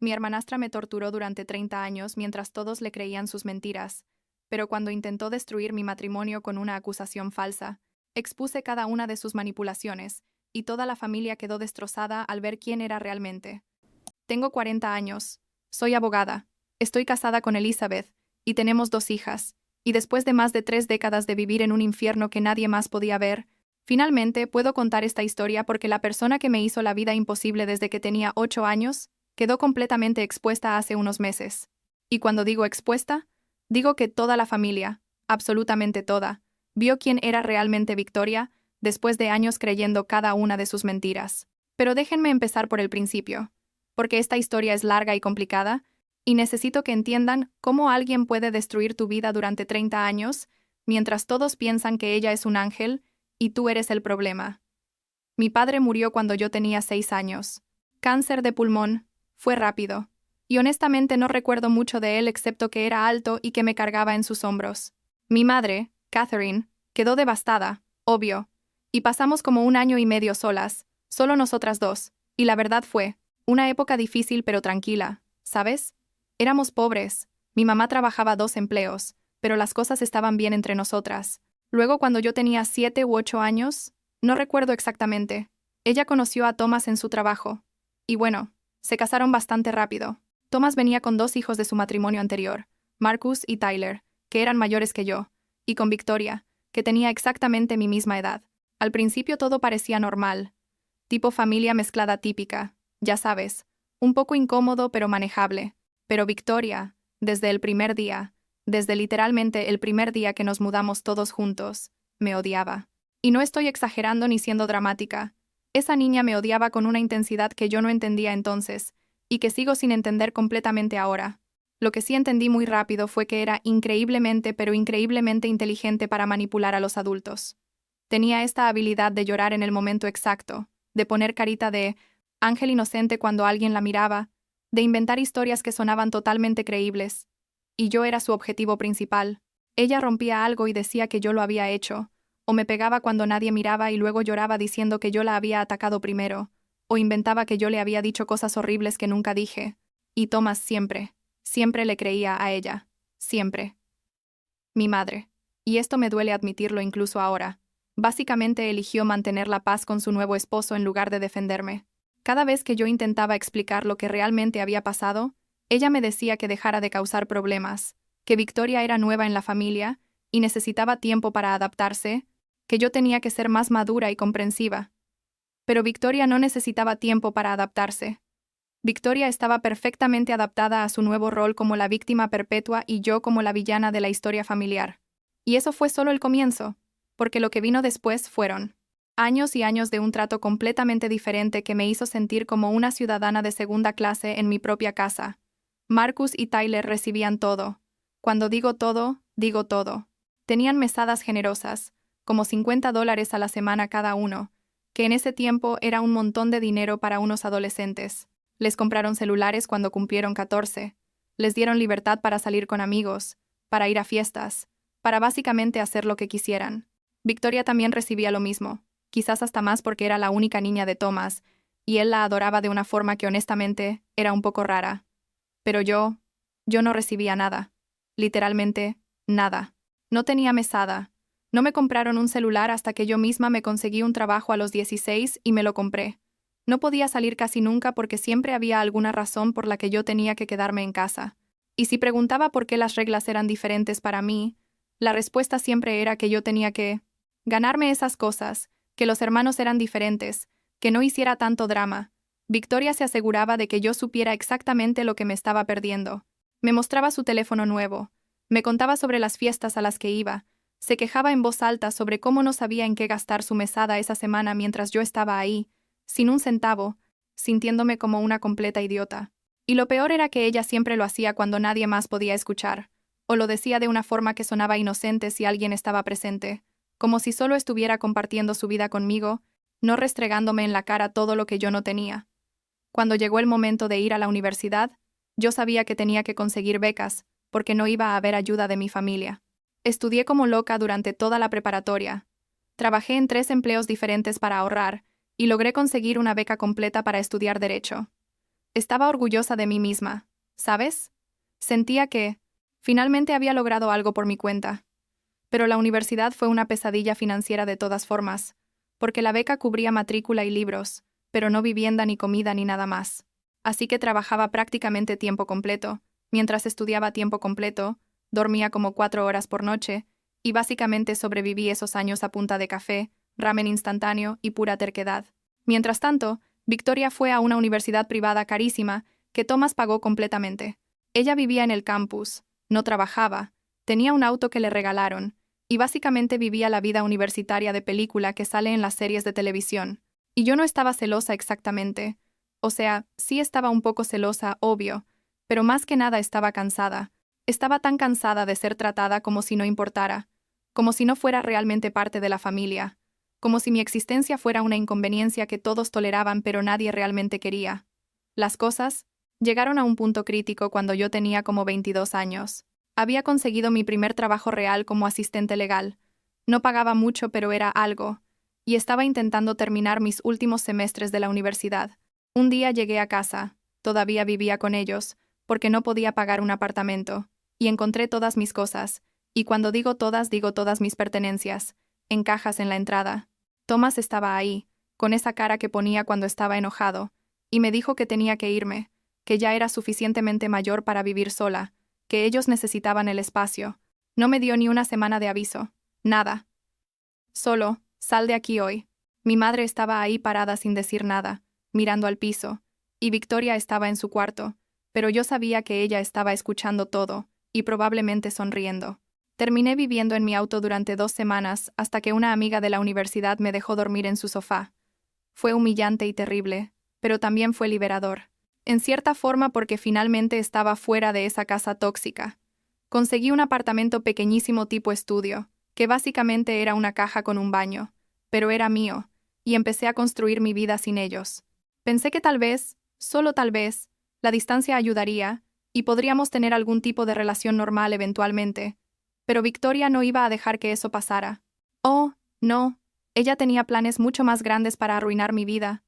Mi hermanastra me torturó durante 30 años mientras todos le creían sus mentiras, pero cuando intentó destruir mi matrimonio con una acusación falsa, expuse cada una de sus manipulaciones, y toda la familia quedó destrozada al ver quién era realmente. Tengo 40 años, soy abogada, estoy casada con Elizabeth, y tenemos 2 hijas, y después de más de 3 décadas de vivir en un infierno que nadie más podía ver, finalmente puedo contar esta historia porque la persona que me hizo la vida imposible desde que tenía 8 años, quedó completamente expuesta hace unos meses. Y cuando digo expuesta, digo que toda la familia, absolutamente toda, vio quién era realmente Victoria, después de años creyendo cada una de sus mentiras. Pero déjenme empezar por el principio, porque esta historia es larga y complicada, y necesito que entiendan cómo alguien puede destruir tu vida durante 30 años, mientras todos piensan que ella es un ángel, y tú eres el problema. Mi padre murió cuando yo tenía 6 años. Cáncer de pulmón. Fue rápido. Y honestamente no recuerdo mucho de él excepto que era alto y que me cargaba en sus hombros. Mi madre, Catherine, quedó devastada, obvio. Y pasamos como 1 año y medio solas, solo nosotras dos. Y la verdad fue, una época difícil pero tranquila, ¿sabes? Éramos pobres. Mi mamá trabajaba 2 empleos, pero las cosas estaban bien entre nosotras. Luego cuando yo tenía 7 u 8 años, no recuerdo exactamente, ella conoció a Thomas en su trabajo. Y bueno, se casaron bastante rápido. Thomas venía con 2 hijos de su matrimonio anterior, Marcus y Tyler, que eran mayores que yo, y con Victoria, que tenía exactamente mi misma edad. Al principio todo parecía normal, tipo familia mezclada típica, ya sabes, un poco incómodo pero manejable. Pero Victoria, desde el primer día, desde literalmente el primer día que nos mudamos todos juntos, me odiaba. Y no estoy exagerando ni siendo dramática. Esa niña me odiaba con una intensidad que yo no entendía entonces, y que sigo sin entender completamente ahora. Lo que sí entendí muy rápido fue que era increíblemente pero increíblemente inteligente para manipular a los adultos. Tenía esta habilidad de llorar en el momento exacto, de poner carita de ángel inocente cuando alguien la miraba, de inventar historias que sonaban totalmente creíbles. Y yo era su objetivo principal. Ella rompía algo y decía que yo lo había hecho, o me pegaba cuando nadie miraba y luego lloraba diciendo que yo la había atacado primero, o inventaba que yo le había dicho cosas horribles que nunca dije. Y Thomas siempre, siempre le creía a ella. Siempre. Mi madre. Y esto me duele admitirlo incluso ahora. Básicamente eligió mantener la paz con su nuevo esposo en lugar de defenderme. Cada vez que yo intentaba explicar lo que realmente había pasado, ella me decía que dejara de causar problemas, que Victoria era nueva en la familia y necesitaba tiempo para adaptarse, que yo tenía que ser más madura y comprensiva. Pero Victoria no necesitaba tiempo para adaptarse. Victoria estaba perfectamente adaptada a su nuevo rol como la víctima perpetua y yo como la villana de la historia familiar. Y eso fue solo el comienzo, porque lo que vino después fueron años y años de un trato completamente diferente que me hizo sentir como una ciudadana de segunda clase en mi propia casa. Marcus y Tyler recibían todo. Cuando digo todo, digo todo. Tenían mesadas generosas, como $50 a la semana cada uno, que en ese tiempo era un montón de dinero para unos adolescentes. Les compraron celulares cuando cumplieron 14. Les dieron libertad para salir con amigos, para ir a fiestas, para básicamente hacer lo que quisieran. Victoria también recibía lo mismo, quizás hasta más porque era la única niña de Thomas, y él la adoraba de una forma que honestamente era un poco rara. Pero yo no recibía nada. Literalmente, nada. No tenía mesada. No me compraron un celular hasta que yo misma me conseguí un trabajo a los 16 y me lo compré. No podía salir casi nunca porque siempre había alguna razón por la que yo tenía que quedarme en casa. Y si preguntaba por qué las reglas eran diferentes para mí, la respuesta siempre era que yo tenía que ganarme esas cosas, que los hermanos eran diferentes, que no hiciera tanto drama. Victoria se aseguraba de que yo supiera exactamente lo que me estaba perdiendo. Me mostraba su teléfono nuevo, me contaba sobre las fiestas a las que iba, se quejaba en voz alta sobre cómo no sabía en qué gastar su mesada esa semana mientras yo estaba ahí, sin un centavo, sintiéndome como una completa idiota. Y lo peor era que ella siempre lo hacía cuando nadie más podía escuchar, o lo decía de una forma que sonaba inocente si alguien estaba presente, como si solo estuviera compartiendo su vida conmigo, no restregándome en la cara todo lo que yo no tenía. Cuando llegó el momento de ir a la universidad, yo sabía que tenía que conseguir becas, porque no iba a haber ayuda de mi familia. Estudié como loca durante toda la preparatoria. Trabajé en 3 empleos diferentes para ahorrar, y logré conseguir una beca completa para estudiar Derecho. Estaba orgullosa de mí misma, ¿sabes? Sentía que, finalmente había logrado algo por mi cuenta. Pero la universidad fue una pesadilla financiera de todas formas, porque la beca cubría matrícula y libros, pero no vivienda ni comida ni nada más. Así que trabajaba prácticamente tiempo completo, mientras estudiaba tiempo completo, dormía como 4 horas por noche, y básicamente sobreviví esos años a punta de café, ramen instantáneo y pura terquedad. Mientras tanto, Victoria fue a una universidad privada carísima que Thomas pagó completamente. Ella vivía en el campus, no trabajaba, tenía un auto que le regalaron, y básicamente vivía la vida universitaria de película que sale en las series de televisión. Y yo no estaba celosa exactamente. O sea, sí estaba un poco celosa, obvio, pero más que nada estaba cansada. Estaba tan cansada de ser tratada como si no importara, como si no fuera realmente parte de la familia, como si mi existencia fuera una inconveniencia que todos toleraban pero nadie realmente quería. Las cosas llegaron a un punto crítico cuando yo tenía como 22 años. Había conseguido mi primer trabajo real como asistente legal. No pagaba mucho, pero era algo, y estaba intentando terminar mis últimos semestres de la universidad. Un día llegué a casa, todavía vivía con ellos, porque no podía pagar un apartamento, y encontré todas mis cosas, y cuando digo todas mis pertenencias, en cajas en la entrada. Thomas estaba ahí, con esa cara que ponía cuando estaba enojado, y me dijo que tenía que irme, que ya era suficientemente mayor para vivir sola, que ellos necesitaban el espacio. No me dio ni una semana de aviso. Nada. Solo, sal de aquí hoy. Mi madre estaba ahí parada sin decir nada, mirando al piso, y Victoria estaba en su cuarto, pero yo sabía que ella estaba escuchando todo, y probablemente sonriendo. Terminé viviendo en mi auto durante 2 semanas hasta que una amiga de la universidad me dejó dormir en su sofá. Fue humillante y terrible, pero también fue liberador. En cierta forma porque finalmente estaba fuera de esa casa tóxica. Conseguí un apartamento pequeñísimo tipo estudio, que básicamente era una caja con un baño, pero era mío, y empecé a construir mi vida sin ellos. Pensé que tal vez, solo tal vez, la distancia ayudaría, y podríamos tener algún tipo de relación normal eventualmente, pero Victoria no iba a dejar que eso pasara. Oh, no, ella tenía planes mucho más grandes para arruinar mi vida.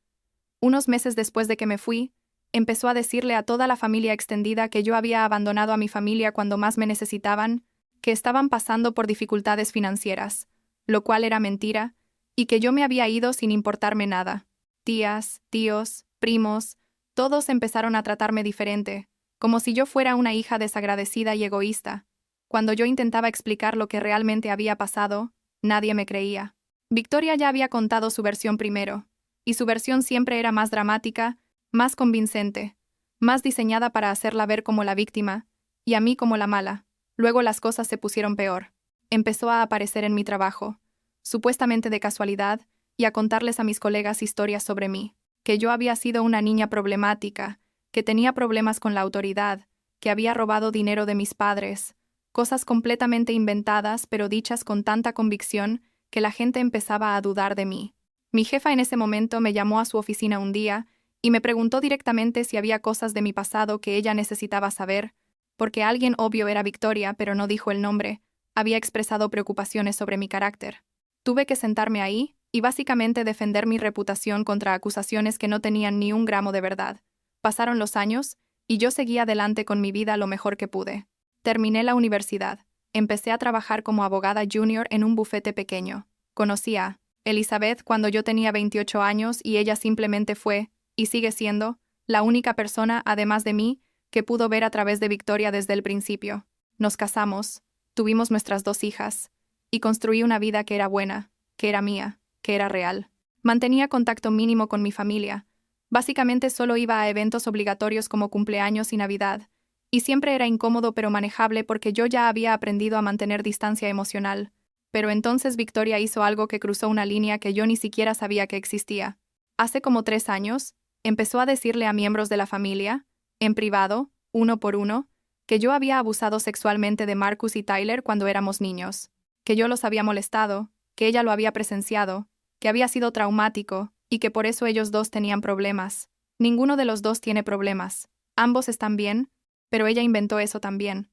Unos meses después de que me fui, empezó a decirle a toda la familia extendida que yo había abandonado a mi familia cuando más me necesitaban, que estaban pasando por dificultades financieras, lo cual era mentira, y que yo me había ido sin importarme nada. Tías, tíos, primos, todos empezaron a tratarme diferente, como si yo fuera una hija desagradecida y egoísta. Cuando yo intentaba explicar lo que realmente había pasado, nadie me creía. Victoria ya había contado su versión primero, y su versión siempre era más dramática, más convincente, más diseñada para hacerla ver como la víctima, y a mí como la mala. Luego las cosas se pusieron peor. Empezó a aparecer en mi trabajo, supuestamente de casualidad, y a contarles a mis colegas historias sobre mí, que yo había sido una niña problemática, que tenía problemas con la autoridad, que había robado dinero de mis padres, cosas completamente inventadas pero dichas con tanta convicción que la gente empezaba a dudar de mí. Mi jefa en ese momento me llamó a su oficina un día y me preguntó directamente si había cosas de mi pasado que ella necesitaba saber, porque alguien obvio era Victoria, pero no dijo el nombre, había expresado preocupaciones sobre mi carácter. Tuve que sentarme ahí y básicamente defender mi reputación contra acusaciones que no tenían ni un gramo de verdad. Pasaron los años y yo seguí adelante con mi vida lo mejor que pude. Terminé la universidad. Empecé a trabajar como abogada junior en un bufete pequeño. Conocí a Elizabeth cuando yo tenía 28 años y ella simplemente fue, y sigue siendo, la única persona, además de mí, que pudo ver a través de Victoria desde el principio. Nos casamos, tuvimos nuestras 2 hijas, y construí una vida que era buena, que era mía, que era real. Mantenía contacto mínimo con mi familia. Básicamente solo iba a eventos obligatorios como cumpleaños y Navidad, y siempre era incómodo pero manejable porque yo ya había aprendido a mantener distancia emocional. Pero entonces Victoria hizo algo que cruzó una línea que yo ni siquiera sabía que existía. Hace como 3 años, empezó a decirle a miembros de la familia, en privado, uno por uno, que yo había abusado sexualmente de Marcus y Tyler cuando éramos niños, que yo los había molestado, que ella lo había presenciado, que había sido traumático, y que por eso ellos dos tenían problemas. Ninguno de los dos tiene problemas. Ambos están bien, pero ella inventó eso también.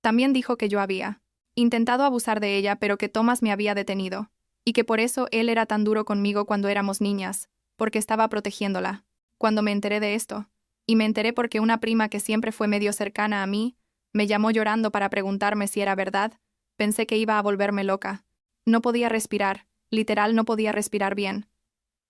También dijo que yo había intentado abusar de ella, pero que Thomas me había detenido, y que por eso él era tan duro conmigo cuando éramos niñas, porque estaba protegiéndola. Cuando me enteré de esto, Y me enteré porque una prima que siempre fue medio cercana a mí, me llamó llorando para preguntarme si era verdad. Pensé que iba a volverme loca. No podía respirar, literal no podía respirar bien.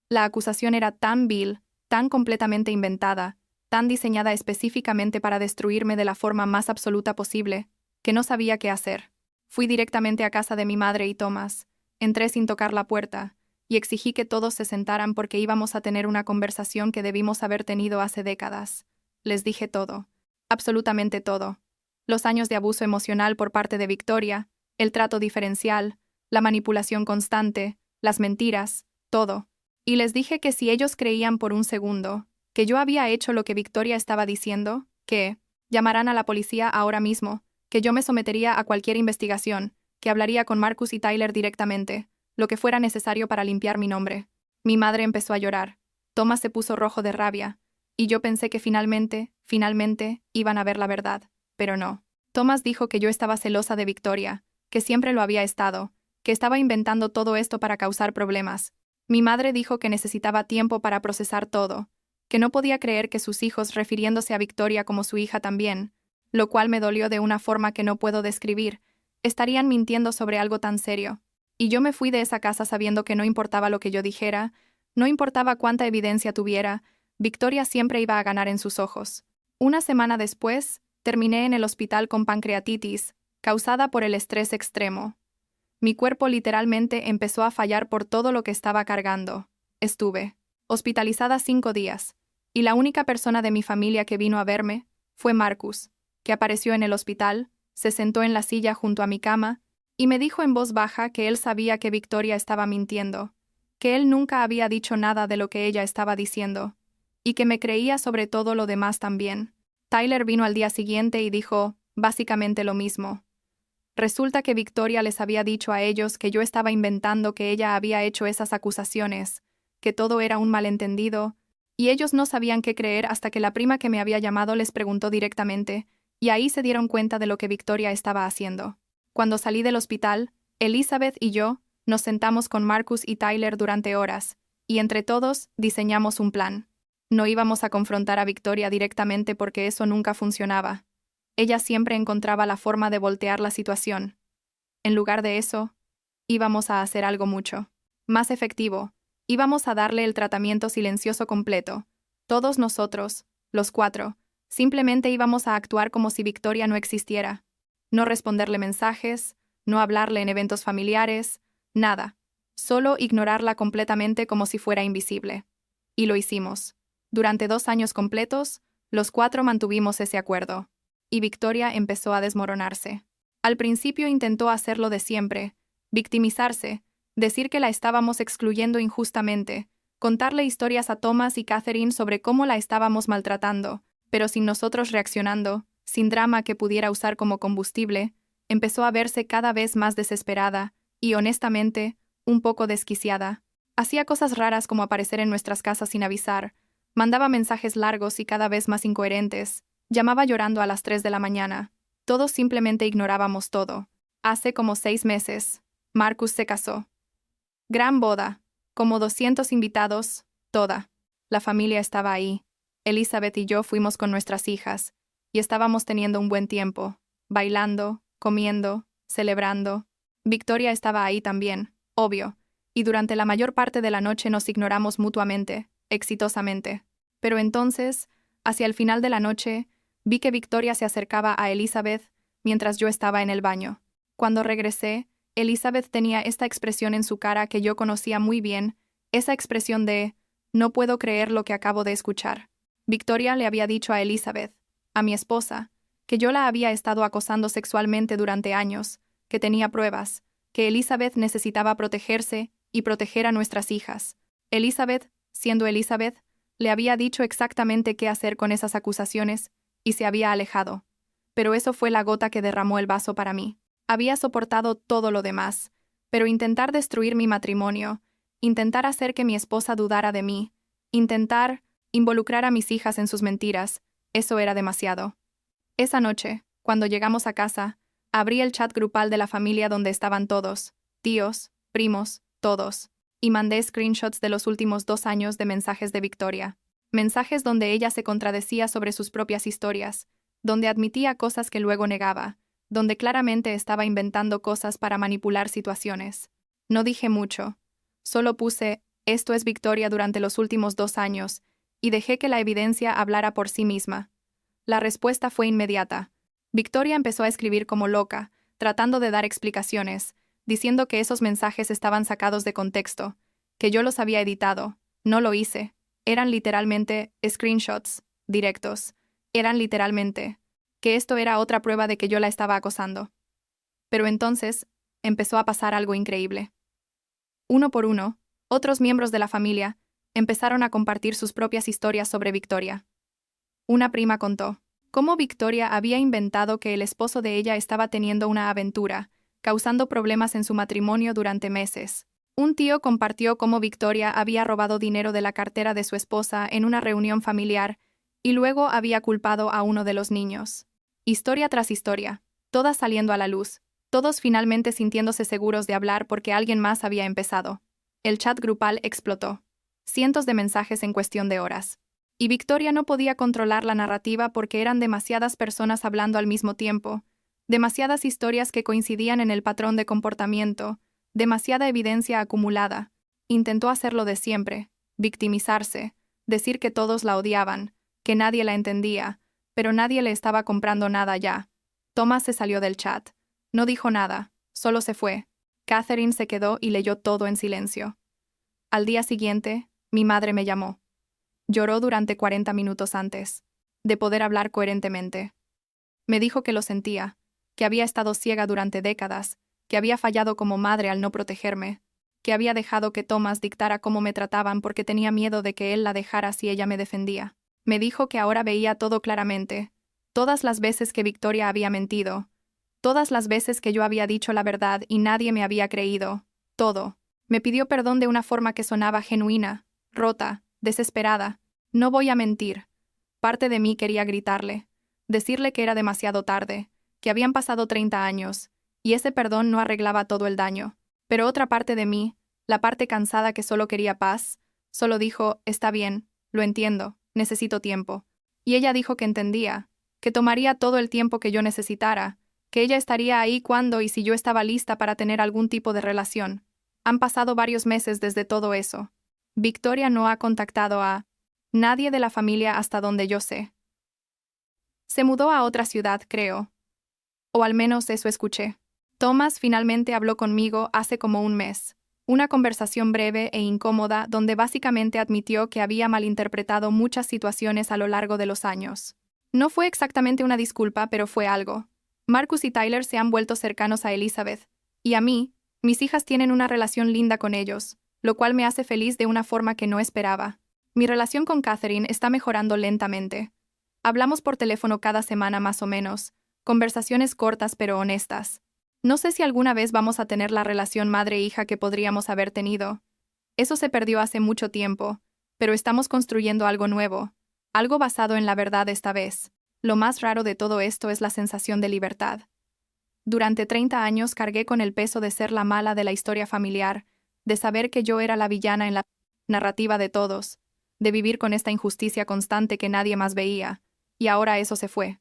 La acusación era tan vil, tan completamente inventada, tan diseñada específicamente para destruirme de la forma más absoluta posible, que no sabía qué hacer. Fui directamente a casa de mi madre y Thomas, entré sin tocar la puerta, y exigí que todos se sentaran porque íbamos a tener una conversación que debimos haber tenido hace décadas. Les dije todo. Absolutamente todo. Los años de abuso emocional por parte de Victoria, el trato diferencial, la manipulación constante, las mentiras, todo. Y les dije que si ellos creían por un segundo que yo había hecho lo que Victoria estaba diciendo, que llamarán a la policía ahora mismo, que yo me sometería a cualquier investigación, que hablaría con Marcus y Tyler directamente, lo que fuera necesario para limpiar mi nombre. Mi madre empezó a llorar. Thomas se puso rojo de rabia, y yo pensé que finalmente, iban a ver la verdad, pero no. Thomas dijo que yo estaba celosa de Victoria, que siempre lo había estado, que estaba inventando todo esto para causar problemas. Mi madre dijo que necesitaba tiempo para procesar todo, que no podía creer que sus hijos, refiriéndose a Victoria como su hija también, lo cual me dolió de una forma que no puedo describir, estarían mintiendo sobre algo tan serio. Y yo me fui de esa casa sabiendo que no importaba lo que yo dijera, no importaba cuánta evidencia tuviera, Victoria siempre iba a ganar en sus ojos. Una semana después, terminé en el hospital con pancreatitis, causada por el estrés extremo. Mi cuerpo literalmente empezó a fallar por todo lo que estaba cargando. Estuve hospitalizada 5 días, y la única persona de mi familia que vino a verme fue Marcus, que apareció en el hospital, se sentó en la silla junto a mi cama, y me dijo en voz baja que él sabía que Victoria estaba mintiendo, que él nunca había dicho nada de lo que ella estaba diciendo, y que me creía sobre todo lo demás también. Tyler vino al día siguiente y dijo básicamente lo mismo. Resulta que Victoria les había dicho a ellos que yo estaba inventando que ella había hecho esas acusaciones, que todo era un malentendido, y ellos no sabían qué creer hasta que la prima que me había llamado les preguntó directamente, y ahí se dieron cuenta de lo que Victoria estaba haciendo. Cuando salí del hospital, Elizabeth y yo nos sentamos con Marcus y Tyler durante horas, y entre todos diseñamos un plan. No íbamos a confrontar a Victoria directamente porque eso nunca funcionaba. Ella siempre encontraba la forma de voltear la situación. En lugar de eso, íbamos a hacer algo mucho más efectivo. Íbamos a darle el tratamiento silencioso completo. Todos nosotros, los 4, simplemente íbamos a actuar como si Victoria no existiera. No responderle mensajes, no hablarle en eventos familiares, nada. Solo ignorarla completamente como si fuera invisible. Y lo hicimos. Durante 2 años completos, los 4 mantuvimos ese acuerdo. Y Victoria empezó a desmoronarse. Al principio intentó hacerlo de siempre, victimizarse, decir que la estábamos excluyendo injustamente, contarle historias a Thomas y Catherine sobre cómo la estábamos maltratando, pero sin nosotros reaccionando, sin drama que pudiera usar como combustible, empezó a verse cada vez más desesperada y, honestamente, un poco desquiciada. Hacía cosas raras como aparecer en nuestras casas sin avisar, mandaba mensajes largos y cada vez más incoherentes, llamaba llorando a las 3 de la mañana. Todos simplemente ignorábamos todo. Hace como 6 meses, Marcus se casó. Gran boda, como 200 invitados, toda. La familia estaba ahí. Elizabeth y yo fuimos con nuestras hijas, y estábamos teniendo un buen tiempo, bailando, comiendo, celebrando. Victoria estaba ahí también, obvio, y durante la mayor parte de la noche nos ignoramos mutuamente, exitosamente. Pero entonces, hacia el final de la noche, vi que Victoria se acercaba a Elizabeth mientras yo estaba en el baño. Cuando regresé, Elizabeth tenía esta expresión en su cara que yo conocía muy bien, esa expresión de «no puedo creer lo que acabo de escuchar». Victoria le había dicho a Elizabeth, a mi esposa, que yo la había estado acosando sexualmente durante años, que tenía pruebas, que Elizabeth necesitaba protegerse y proteger a nuestras hijas. Elizabeth, siendo Elizabeth, le había dicho exactamente qué hacer con esas acusaciones y se había alejado. Pero eso fue la gota que derramó el vaso para mí. Había soportado todo lo demás, pero intentar destruir mi matrimonio, intentar hacer que mi esposa dudara de mí, intentar involucrar a mis hijas en sus mentiras, eso era demasiado. Esa noche, cuando llegamos a casa, abrí el chat grupal de la familia donde estaban todos, tíos, primos, todos, y mandé screenshots de los últimos 2 años de mensajes de Victoria. mensajes donde ella se contradecía sobre sus propias historias, donde admitía cosas que luego negaba, donde claramente estaba inventando cosas para manipular situaciones. No dije mucho. Solo puse, esto es Victoria durante los últimos 2 años, y dejé que la evidencia hablara por sí misma. La respuesta fue inmediata. Victoria empezó a escribir como loca, tratando de dar explicaciones, diciendo que esos mensajes estaban sacados de contexto, que yo los había editado. No lo hice. Eran literalmente screenshots, directos. Eran literalmente que esto era otra prueba de que yo la estaba acosando. Pero entonces empezó a pasar algo increíble. Uno por uno, otros miembros de la familia empezaron a compartir sus propias historias sobre Victoria. Una prima contó cómo Victoria había inventado que el esposo de ella estaba teniendo una aventura, causando problemas en su matrimonio durante meses. Un tío compartió cómo Victoria había robado dinero de la cartera de su esposa en una reunión familiar y luego había culpado a uno de los niños. Historia tras historia, todas saliendo a la luz, todos finalmente sintiéndose seguros de hablar porque alguien más había empezado. El chat grupal explotó. Cientos de mensajes en cuestión de horas. Y Victoria no podía controlar la narrativa porque eran demasiadas personas hablando al mismo tiempo, demasiadas historias que coincidían en el patrón de comportamiento, demasiada evidencia acumulada. Intentó hacerlo de siempre, victimizarse, decir que todos la odiaban, que nadie la entendía, pero nadie le estaba comprando nada ya. Thomas se salió del chat. No dijo nada, solo se fue. Catherine se quedó y leyó todo en silencio. Al día siguiente, mi madre me llamó. Lloró durante 40 minutos antes de poder hablar coherentemente. Me dijo que lo sentía, que había estado ciega durante décadas, que había fallado como madre al no protegerme, que había dejado que Thomas dictara cómo me trataban porque tenía miedo de que él la dejara si ella me defendía. Me dijo que ahora veía todo claramente, todas las veces que Victoria había mentido, todas las veces que yo había dicho la verdad y nadie me había creído, todo. Me pidió perdón de una forma que sonaba genuina, rota, desesperada. No voy a mentir. Parte de mí quería gritarle, decirle que era demasiado tarde, que habían pasado 30 años, y ese perdón no arreglaba todo el daño. Pero otra parte de mí, la parte cansada que solo quería paz, solo dijo, está bien, lo entiendo, necesito tiempo. Y ella dijo que entendía, que tomaría todo el tiempo que yo necesitara, que ella estaría ahí cuando y si yo estaba lista para tener algún tipo de relación. Han pasado varios meses desde todo eso. Victoria no ha contactado a nadie de la familia hasta donde yo sé. Se mudó a otra ciudad, creo. O al menos eso escuché. Thomas finalmente habló conmigo hace como un mes. Una conversación breve e incómoda donde básicamente admitió que había malinterpretado muchas situaciones a lo largo de los años. No fue exactamente una disculpa, pero fue algo. Marcus y Tyler se han vuelto cercanos a Elizabeth. Y a mí, mis hijas tienen una relación linda con ellos, lo cual me hace feliz de una forma que no esperaba. Mi relación con Catherine está mejorando lentamente. Hablamos por teléfono cada semana más o menos, conversaciones cortas pero honestas. No sé si alguna vez vamos a tener la relación madre-hija que podríamos haber tenido. Eso se perdió hace mucho tiempo, pero estamos construyendo algo nuevo, algo basado en la verdad esta vez. Lo más raro de todo esto es la sensación de libertad. Durante 30 años cargué con el peso de ser la mala de la historia familiar, de saber que yo era la villana en la narrativa de todos, de vivir con esta injusticia constante que nadie más veía, y ahora eso se fue.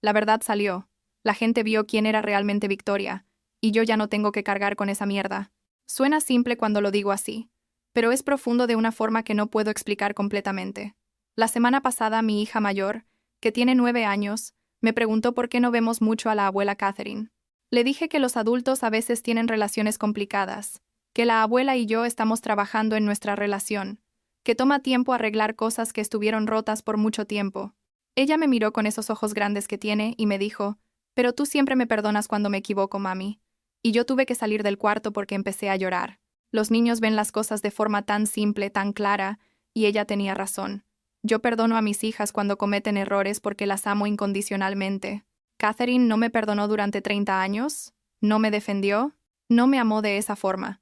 La verdad salió. La gente vio quién era realmente Victoria, y yo ya no tengo que cargar con esa mierda. Suena simple cuando lo digo así, pero es profundo de una forma que no puedo explicar completamente. La semana pasada mi hija mayor, que tiene 9 años, me preguntó por qué no vemos mucho a la abuela Catherine. Le dije que los adultos a veces tienen relaciones complicadas, que la abuela y yo estamos trabajando en nuestra relación, que toma tiempo arreglar cosas que estuvieron rotas por mucho tiempo. Ella me miró con esos ojos grandes que tiene y me dijo, pero tú siempre me perdonas cuando me equivoco, mami. Y yo tuve que salir del cuarto porque empecé a llorar. Los niños ven las cosas de forma tan simple, tan clara, y ella tenía razón. Yo perdono a mis hijas cuando cometen errores porque las amo incondicionalmente. Catherine no me perdonó durante 30 años, no me defendió, no me amó de esa forma.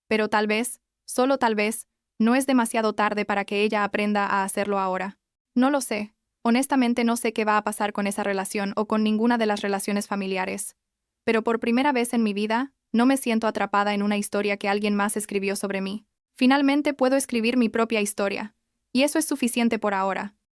Pero tal vez, solo tal vez, no es demasiado tarde para que ella aprenda a hacerlo ahora. No lo sé. Honestamente no sé qué va a pasar con esa relación o con ninguna de las relaciones familiares. Pero por primera vez en mi vida, no me siento atrapada en una historia que alguien más escribió sobre mí. Finalmente puedo escribir mi propia historia. Y eso es suficiente por ahora.